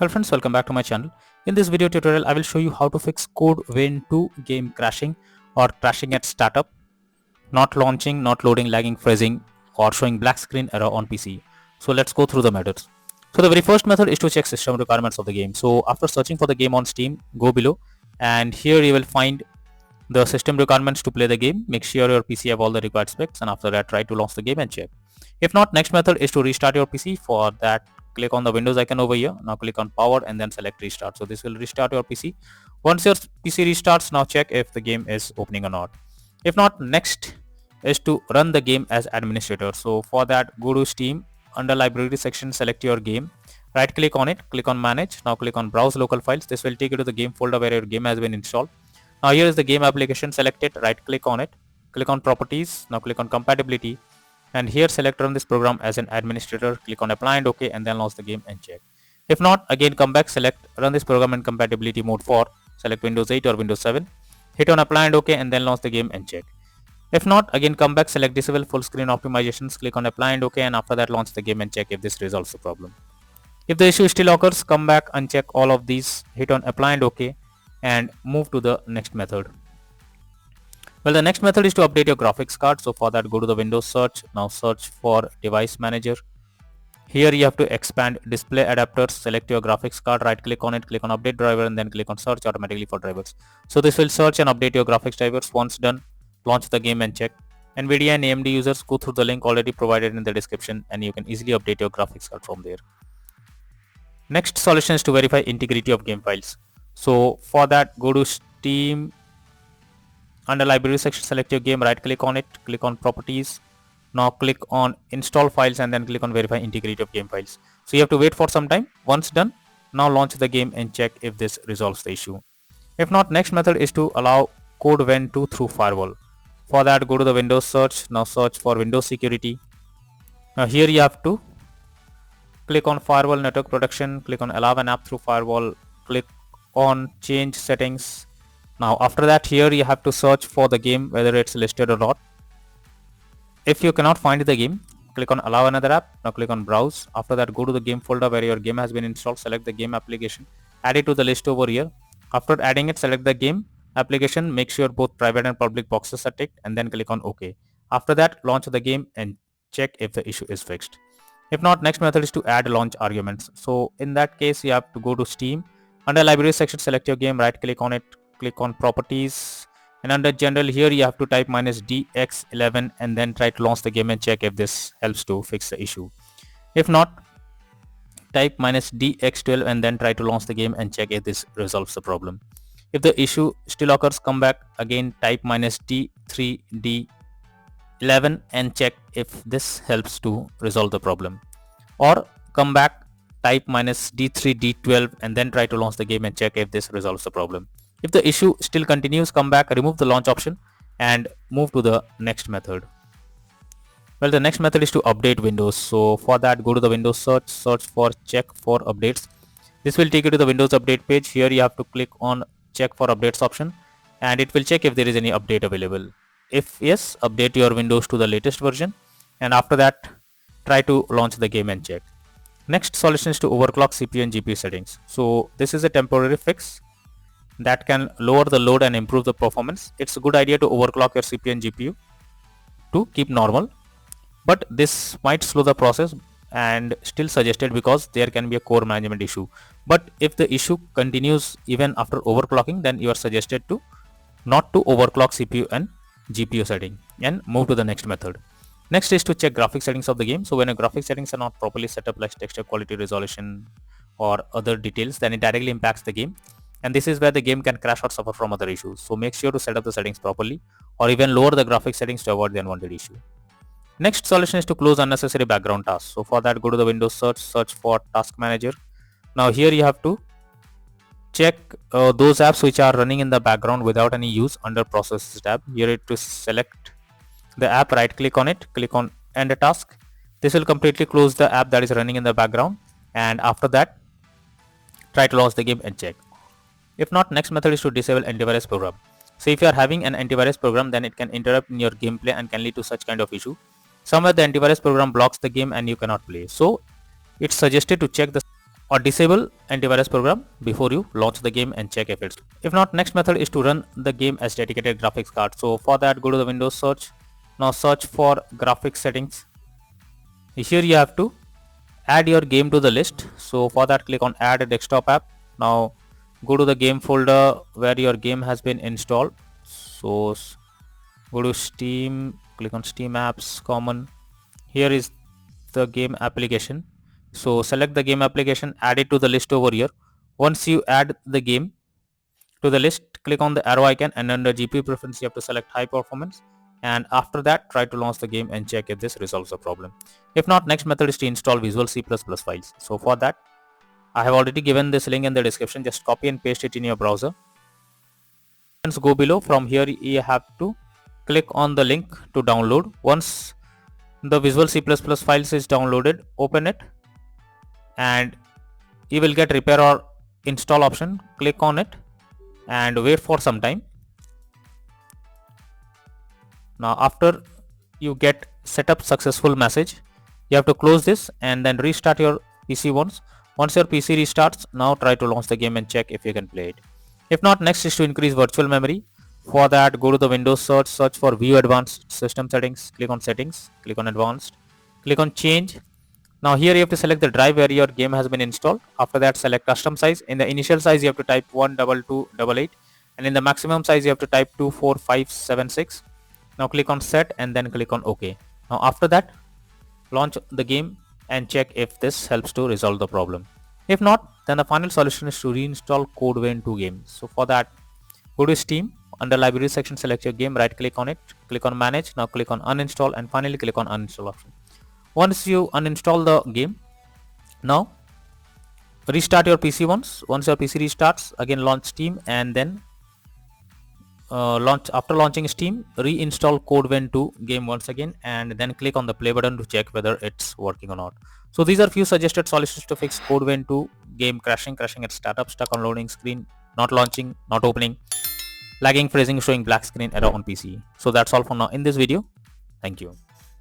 Hello friends, welcome back to my channel. In this video tutorial, I will show you how to fix code when to game crashing or crashing at startup, not launching, not loading, lagging, freezing, or showing black screen error on PC. So let's go through the methods. So the very first method is to check system requirements of the game. So after searching for the game on Steam, go below and here you will find the system requirements to play the game. Make sure your PC have all the required specs and after that try to launch the game and check. If not, next method is to restart your PC. For that, click on the Windows icon over here. Now click on power and then select restart. So this will restart your PC. Once your PC restarts, now check if the game is opening or not. If not, next is to run the game as administrator. So for that, go to Steam, under library section, select your game, right click on it, click on manage. Now click on browse local files. This will take you to the game folder where your game has been installed. Now here is the game application, select it, right click on it, click on properties, now click on compatibility and here select run this program as an administrator, click on apply and OK and then launch the game and check. If not, again come back, select run this program in compatibility mode for, select Windows 8 or Windows 7, hit on apply and OK and then launch the game and check. If not, again come back, select disable full screen optimizations, click on apply and OK and after that launch the game and check if this resolves the problem. If the issue still occurs, come back, uncheck all of these, hit on apply and OK and move to the next method. Well, the next method is to update your graphics card. So for that, go to the Windows search. Now search for device manager. Here you have to expand display adapters, select your graphics card, right click on it, click on update driver and then click on search automatically for drivers. So this will search and update your graphics drivers. Once done, launch the game and check. NVIDIA and AMD users, go through the link already provided in the description and you can easily update your graphics card from there. Next solution is to verify integrity of game files. So for that, go to Steam, under library section, select your game, right click on it, click on properties. Now click on install files and then click on verify integrity of game files. So you have to wait for some time. Once done, now launch the game and check if this resolves the issue. If not, next method is to allow code when to through firewall. For that, go to the Windows search. Now search for Windows security. Now here you have to click on firewall network protection, click on allow an app through firewall, click on change settings. Now after that, here you have to search for the game whether it's listed or not. If you cannot find the game, click on allow another app. Now click on browse. After that, go to the game folder where your game has been installed, select the game application, add it to the list over here. After adding it, select the game application, make sure both private and public boxes are ticked and then click on OK. After that, launch the game and check if the issue is fixed. If not, next method is to add launch arguments. So in that case, you have to go to Steam, under library section, select your game, right click on it, click on properties and under general, here you have to type -dx11 and then try to launch the game and check if this helps to fix the issue. If not, type -dx12 and then try to launch the game and check if this resolves the problem. If the issue still occurs, come back again, type -d3d11 and check if this helps to resolve the problem, or come back, type -d3d12 and then try to launch the game and check if this resolves the problem. If the issue still continues, come back, remove the launch option and move to the next method. Well, the next method is to update Windows. So for that, go to the Windows search, search for check for updates. This will take you to the Windows update page. Here you have to click on check for updates option and it will check if there is any update available. If yes, update your Windows to the latest version and after that, try to launch the game and check. Next solution is to overclock CPU and GPU settings. So this is a temporary fix that can lower the load and improve the performance. It's a good idea to overclock your CPU and GPU to keep normal, but this might slow the process and still suggested because there can be a core management issue. But if the issue continues even after overclocking, then you are suggested to not to overclock CPU and GPU setting and move to the next method. Next is to check graphic settings of the game. So when your graphic settings are not properly set up, like texture quality, resolution or other details, then it directly impacts the game. And this is where the game can crash or suffer from other issues. So make sure to set up the settings properly or even lower the graphic settings to avoid the unwanted issue. Next solution is to close unnecessary background tasks. So for that, go to the Windows search, search for task manager. Now here you have to check those apps which are running in the background without any use under processes tab. Here to select the app, right click on it, click on end a task. This will completely close the app that is running in the background and after that, try to launch the game and check. If not, next method is to disable antivirus program. So if you are having an antivirus program, then it can interrupt in your gameplay and can lead to such kind of issue. Somewhere the antivirus program blocks the game and you cannot play. So it's suggested to check the or disable antivirus program before you launch the game and check if it's. If not, next method is to run the game as dedicated graphics card. So for that, go to the Windows search. Now search for graphics settings. Here you have to add your game to the list. So for that, click on add a desktop app. Now go to the game folder where your game has been installed. So go to Steam, click on Steam apps, common. Here is the game application. So select the game application, add it to the list over here. Once you add the game to the list, click on the arrow icon, and under GPU preference you have to select high performance, and after that try to launch the game and check if this resolves the problem. If not, next method is to install Visual C++ files. So for that, I have already given this link in the description. Just copy and paste it in your browser. Go below. From here you have to click on the link to download. Once the Visual C++ files is downloaded, open it and you will get repair or install option. Click on it and wait for some time. Now after you get setup successful message, you have to close this and then restart your PC once. Once your PC restarts, now try to launch the game and check if you can play it. If not, next is to increase virtual memory. For that, go to the Windows search for View Advanced System Settings, click on Settings, click on Advanced, click on Change. Now here you have to select the drive where your game has been installed. After that, select custom size. In the initial size you have to type 12288, and in the maximum size you have to type 24576. Now click on Set and then click on OK. Now after that, launch the game and check if this helps to resolve the problem. If not, then the final solution is to reinstall Code Vein 2 game. So for that, go to Steam. Under library section, select your game, right click on it, click on manage. Now click on uninstall and finally click on uninstall option. Once you uninstall the game, now restart your PC once. Once your PC restarts, again launch Steam and then after launching Steam, reinstall Code Vein 2 game once again and then click on the play button to check whether it's working or not. So these are few suggested solutions to fix Code Vein 2 game crashing at startup, stuck on loading screen, not launching, not opening, lagging, freezing, showing black screen error on PC. So that's all for now in this video. Thank you.